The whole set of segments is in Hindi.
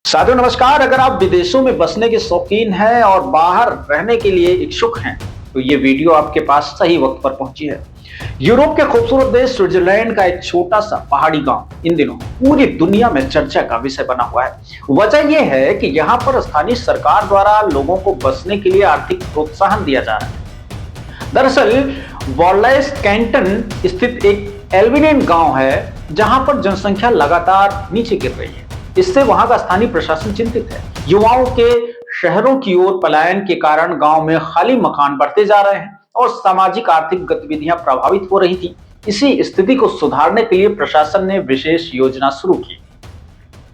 साथियों नमस्कार। अगर आप विदेशों में बसने के शौकीन हैं और बाहर रहने के लिए इच्छुक हैं तो ये वीडियो आपके पास सही वक्त पर पहुंची है। यूरोप के खूबसूरत देश स्विट्जरलैंड का एक छोटा सा पहाड़ी गांव इन दिनों पूरी दुनिया में चर्चा का विषय बना हुआ है। वजह यह है कि यहाँ पर स्थानीय सरकार द्वारा लोगों को बसने के लिए आर्थिक प्रोत्साहन दिया जा रहा है। दरअसल वॉलेस कैंटन स्थित एक एल्बिनियन गांव है जहां पर जनसंख्या लगातार नीचे गिर रही है। इससे वहां का स्थानीय प्रशासन चिंतित है। युवाओं के शहरों की ओर पलायन के कारण गांव में खाली मकान बढ़ते जा रहे हैं और सामाजिक आर्थिक गतिविधियां प्रभावित हो रही थी। इसी स्थिति को सुधारने के लिए प्रशासन ने विशेष योजना शुरू की।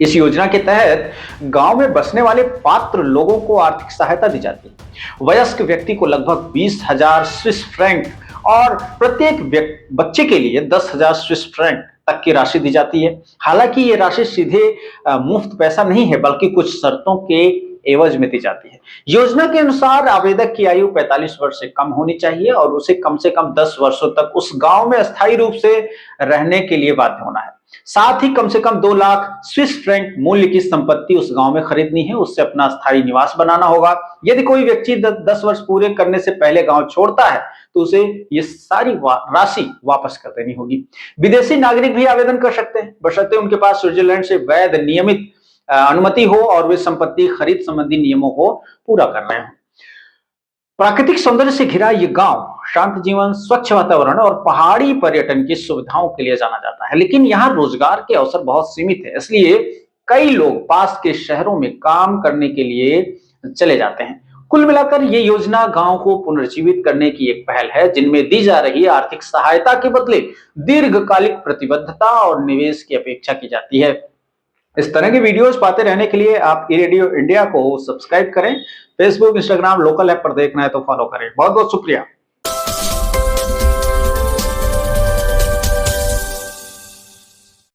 इस योजना के तहत गांव में बसने वाले पात्र लोगों को आर्थिक सहायता दी जाती है। वयस्क व्यक्ति को लगभग 20,000 स्विस फ्रैंक और प्रत्येक बच्चे के लिए 10,000 स्विस फ्रैंक तक की राशि दी जाती है। हालांकि ये राशि सीधे मुफ्त पैसा नहीं है, बल्कि कुछ शर्तों के एवज में दी जाती है। योजना के अनुसार आवेदक की आयु 45 वर्ष से कम होनी चाहिए और उसे कम से कम 10 वर्षों तक उस गांव में अस्थायी रूप से रहने के लिए बाध्य होना है। साथ ही कम से कम 2 लाख स्विस फ्रैंक मूल्य की संपत्ति उस गांव में खरीदनी है, उससे अपना स्थायी निवास बनाना होगा। यदि कोई व्यक्ति 10 वर्ष पूरे करने से पहले गांव छोड़ता है तो उसे ये सारी राशि वापस कर देनी होगी। विदेशी नागरिक भी आवेदन कर सकते हैं, बशर्ते उनके पास स्विट्जरलैंड से वैध नियमित अनुमति हो और वे संपत्ति खरीद संबंधी नियमों को पूरा कर रहे हो। प्राकृतिक सौंदर्य से घिरा ये गांव शांत जीवन, स्वच्छ वातावरण और पहाड़ी पर्यटन की सुविधाओं के लिए जाना जाता है, लेकिन यहाँ रोजगार के अवसर बहुत सीमित है। इसलिए कई लोग पास के शहरों में काम करने के लिए चले जाते हैं। कुल मिलाकर ये योजना गांव को पुनर्जीवित करने की एक पहल है, जिनमें दी जा रही आर्थिक सहायता के बदले दीर्घकालिक प्रतिबद्धता और निवेश की अपेक्षा की जाती है। इस तरह के वीडियोस पाते रहने के लिए आप ई रेडियो इंडिया को सब्सक्राइब करें। फेसबुक, इंस्टाग्राम, लोकल ऐप पर देखना है तो फॉलो करें। बहुत बहुत शुक्रिया।